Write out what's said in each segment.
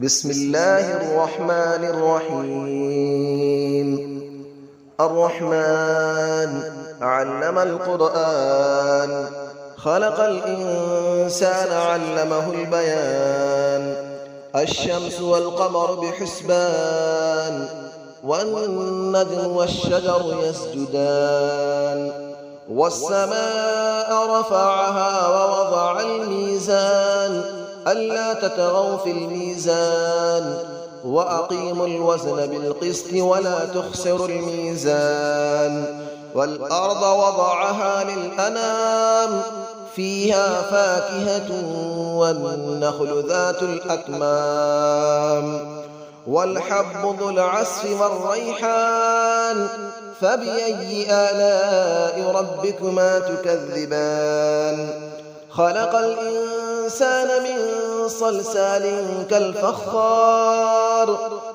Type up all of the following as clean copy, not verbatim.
بسم الله الرحمن الرحيم. الرحمن علم القرآن، خلق الإنسان علمه البيان. الشمس والقمر بحسبان، والنجم والشجر يسجدان. والسماء رفعها ووضع الميزان، ألا تطغوا في الميزان، وأقيموا الوزن بالقسط ولا تخسروا الميزان. والأرض وضعها للأنام، فيها فاكهة والنخل ذات الأكمام. والحب ذو العصف والريحان، فبأي آلاء ربكما تكذبان. خلق الإنسان من صلصال كالفخار،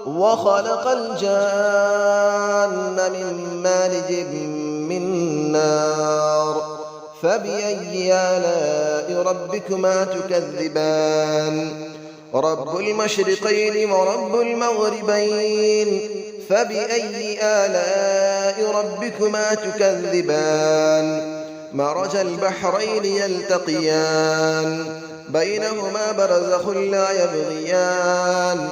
وخلق الجان من مارج من نار. فبأي آلاء ربكما تكذبان. رب المشرقين ورب المغربين، فبأي آلاء ربكما تكذبان. مرج البحرين يلتقيان، بينهما برزخ لا يبغيان.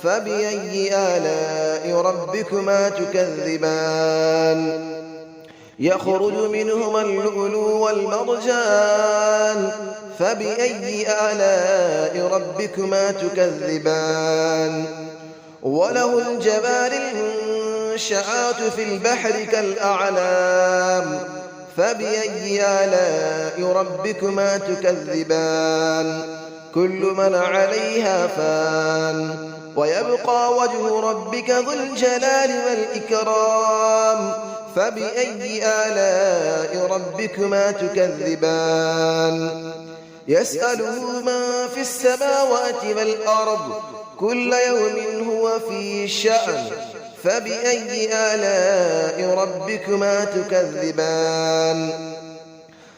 فبأي آلاء ربكما تكذبان. يخرج منهما اللؤلؤ والمرجان، فبأي آلاء ربكما تكذبان. وله الجوار المنشآت في البحر كالأعلام، فبأي آلاء ربكما تكذبان. كل من عليها فان، ويبقى وجه ربك ذو الجلال والإكرام. فبأي آلاء ربكما تكذبان. يسأله من في السماوات والأرض، كل يوم هو في شأن. فبأي آلاء ربكما تكذبان.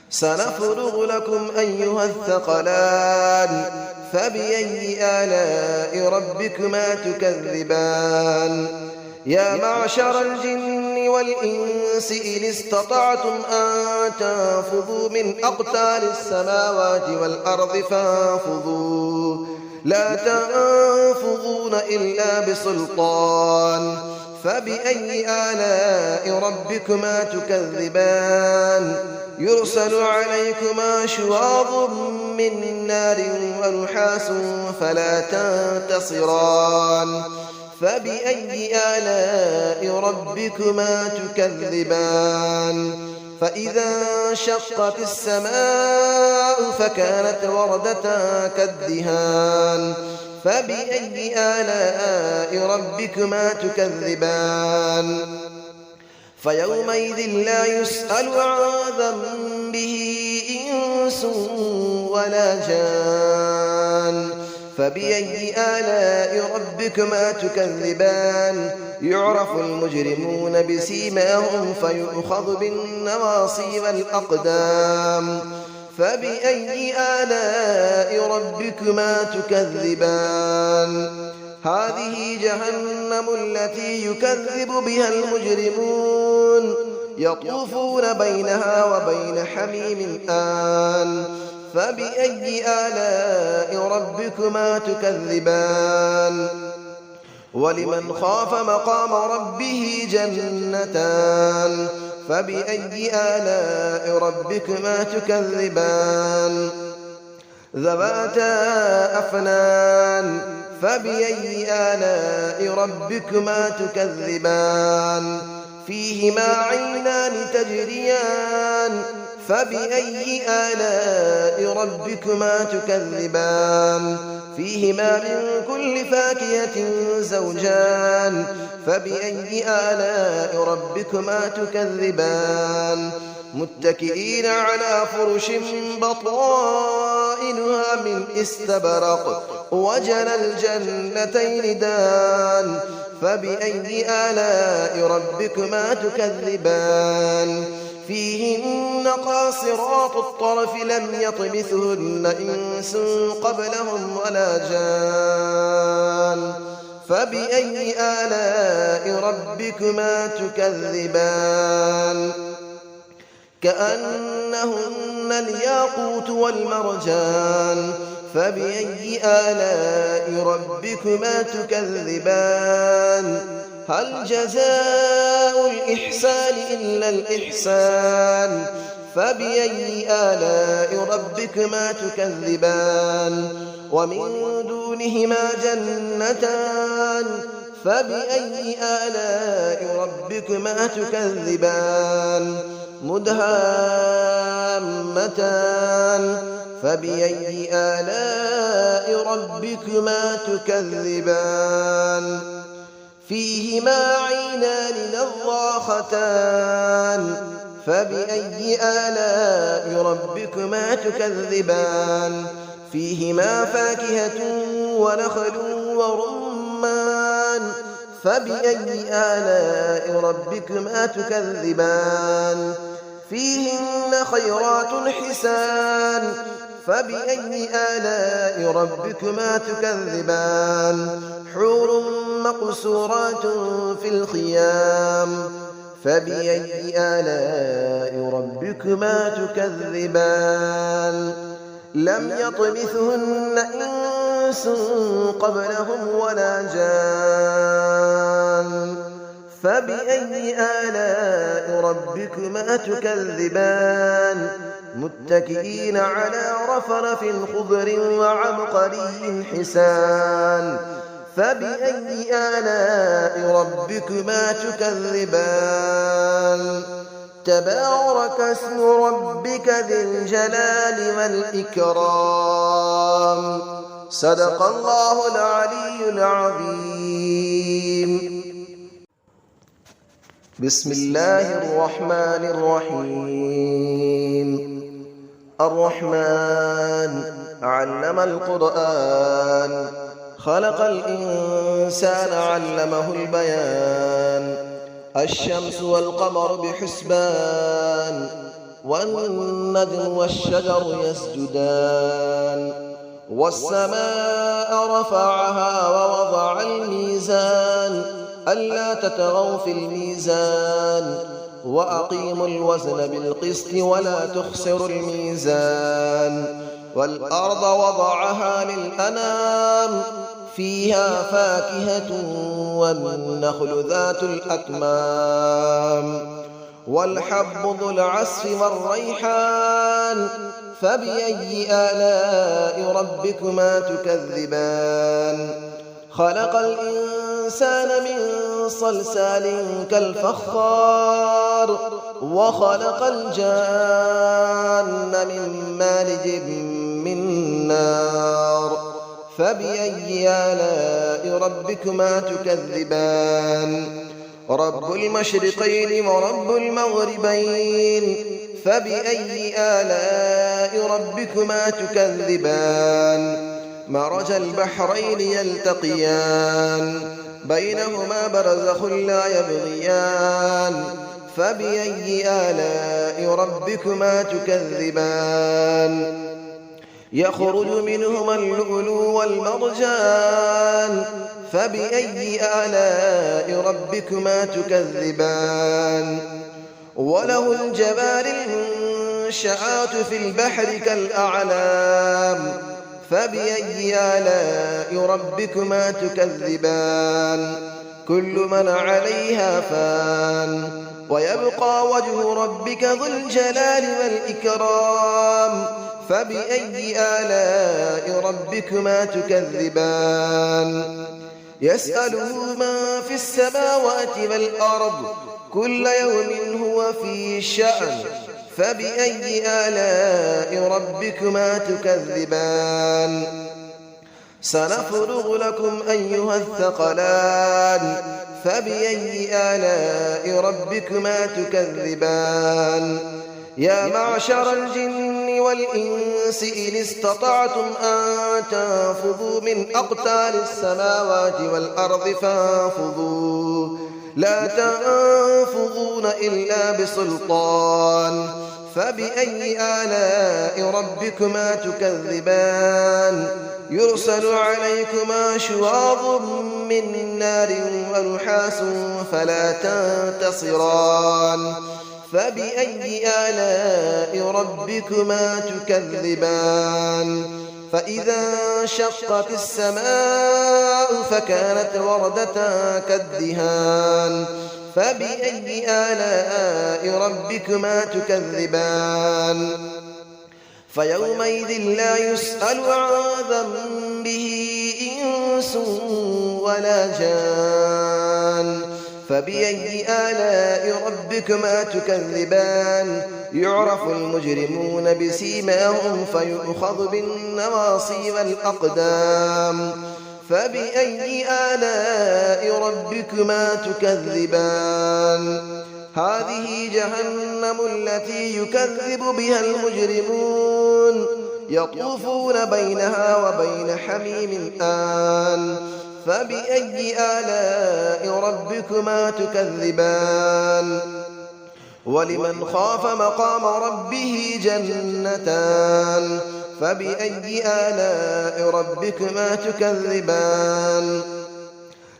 سنفرغ لكم أيها الثقلان، فبأي آلاء ربكما تكذبان. يا معشر الجن والإنس إن استطعتم أن تنفذوا من أقطار السماوات والأرض فانفذوا، لا تنفذون إلا بسلطان. فبأي آلاء ربكما تكذبان. يرسل عليكما شواظ من نار ونحاس فلا تنتصران. فبأي آلاء ربكما تكذبان. فإذا انشقت السماء فكانت وردة كالدهان. فبأي آلاء ربكما تكذبان. فيومئذ لا يسأل عن ذنبه إنس ولا جان. فبأي آلاء ربكما تكذبان. يعرف المجرمون بسيماهم فيؤخذ بالنواصي والأقدام. فبأي آلاء ربكما تكذبان. هذه جهنم التي يكذب بها المجرمون، يطوفون بينها وبين حميم آن. فبأي آلاء ربكما تكذبان. ولمن خاف مقام ربه جنتان. فبأي آلاء ربكما تكذبان. ذواتا أفنان. فبأي آلاء ربكما تكذبان. فيهما عينان تجريان. فبأي آلاء ربكما تكذبان. فيهما من كل فاكهة زوجان. فبأي آلاء ربكما تكذبان. متكئين على فرش بطائنها من استبرق، وجنى الجنتين دان. فبأي آلاء ربكما تكذبان. فيهن قاصرات الطرف لم يطمثهن إنس قبلهم ولا جان. فبأي آلاء ربكما تكذبان كأنهن الياقوت والمرجان فبأي آلاء ربكما تكذبان هل جزاء الإحسان إلا الإحسان فبأي آلاء ربكما تكذبان ومن دونهما جنتان فبأي آلاء ربكما تكذبان مدهامتان فبأي آلاء ربكما تكذبان فيهما عينان نضاختان فبأي آلاء ربكما تكذبان فيهما فاكهة ونخل ورمان فبأي آلاء ربكما تكذبان فيهن خيرات حسان فبأي آلاء ربكما تكذبان حور مقصورات في الخيام فبأي آلاء ربكما تكذبان لم يطمثهن إنس قبلهم ولا جان فبأي آلاء ربكما تكذبان متكئين على رفرف خضر وعبقري حسان فبأي آلاء ربكما تكذبان تبارك اسم ربك ذي الجلال والإكرام صدق الله العلي العظيم بسم الله الرحمن الرحيم الرحمن علم القرآن خلق الإنسان علمه البيان الشمس والقمر بحسبان والنجم والشجر يسجدان والسماء رفعها ووضع الميزان ألا تطغوا في الميزان وأقيموا الوزن بالقسط ولا تخسروا الميزان والأرض وضعها للأنام فيها فاكهة والنخل ذات الأكمام والحب ذو العصف والريحان فبأي آلاء ربكما تكذبان خلق الإنسان من صلصال كالفخار وخلق الجان من مارج من نار فبأي آلاء ربكما تكذبان رب المشرقين ورب المغربين فبأي آلاء ربكما تكذبان مرج البحرين يلتقيان بينهما برزخ لا يبغيان فبأي آلاء ربكما تكذبان يخرج منهما اللؤلؤ والمرجان فبأي آلاء ربكما تكذبان وله الجبال المنشآت في البحر كالأعلام فبأي آلاء ربكما تكذبان كل من عليها فان ويبقى وجه ربك ذو الجلال والإكرام فبأي آلاء ربكما تكذبان يسأله من في السماوات والأرض كل يوم هو في شأن فبأي آلاء ربكما تكذبان سنفرغ لكم أيها الثقلان فبأي آلاء ربكما تكذبان يا معشر الجن والإنس إن استطعتم أن تنفذوا من أقطار السماوات والأرض فانفذوا لا تنفذون إلا بسلطان فبأي آلاء ربكما تكذبان يرسل عليكما شواظ من نار ونحاس فلا تنتصران فبأي آلاء ربكما تكذبان فإذا انشقت السماء فكانت وردة كالدهان فبأي آلاء ربكما تكذبان فيومئذ لا يسأل عن ذنبه إنس ولا جان فبأي آلاء ربكما تكذبان يعرف المجرمون بسيماهم فيؤخذ بالنواصي والأقدام فبأي آلاء ربكما تكذبان هذه جهنم التي يكذب بها المجرمون يطوفون بينها وبين حميم آن فبأي آلاء ربكما تكذبان ولمن خاف مقام ربه جنتان فبأي آلاء ربكما تكذبان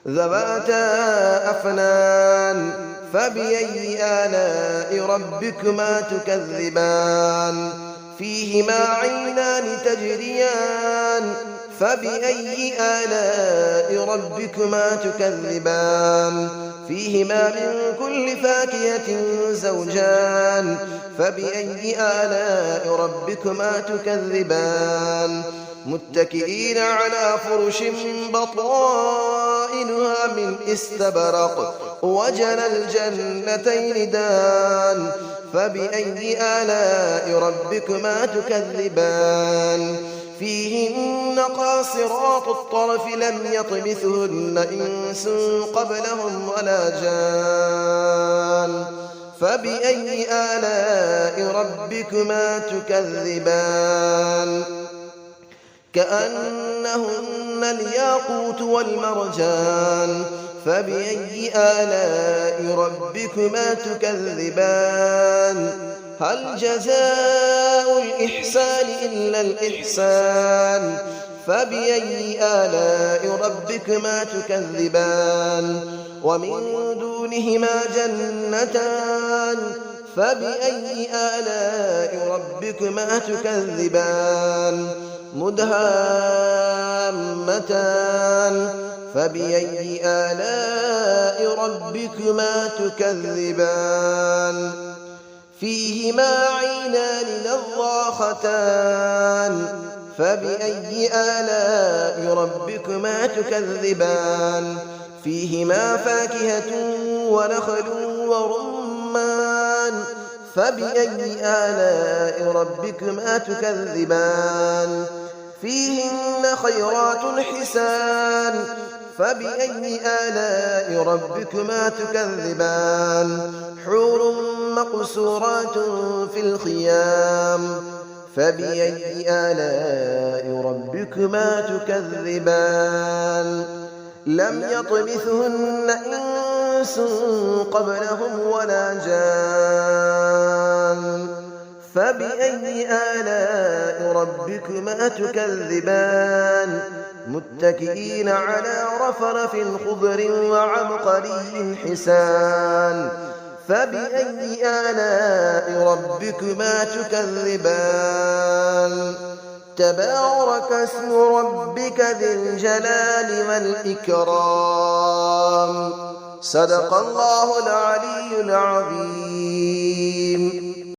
ذواتا أفنان فبأي آلاء ربكما تكذبان فيهما عينان تجريان فبأي آلاء ربكما تكذبان فيهما من كل فاكهة زوجان فبأي آلاء ربكما تكذبان متكئين على فرش بطائنها من استبرق وجنى الجنتين دان فبأي آلاء ربكما تكذبان فيهن قاصرات الطرف لم يطمثهن إنس قبلهم ولا جان فبأي آلاء ربكما تكذبان كأنهن الياقوت والمرجان فبأي آلاء ربكما تكذبان هل جزاء الإحسان إلا الإحسان فبأي آلاء ربكما تكذبان ومن دونهما جنتان فبأي آلاء ربكما تكذبان مدهامتان فبأي آلاء ربكما تكذبان فيهما عينان نضاختان فبأي آلاء ربكما تكذبان فيهما فاكهة ونخل ورمان فبأي آلاء ربكما تكذبان فيهن خيرات حسان فبأي آلاء ربكما تكذبان حور مقصورات في الخيام فبأي آلاء ربكما تكذبان لم يطمثهن إنس قبلهم ولا جان فبأي آلاء ربكما تكذبان متكئين على رفرف خضر وعبقري حسان فبأي آلاء ربكما تكذبان تبارك اسم ربك ذي الجلال والإكرام صدق الله العلي العظيم.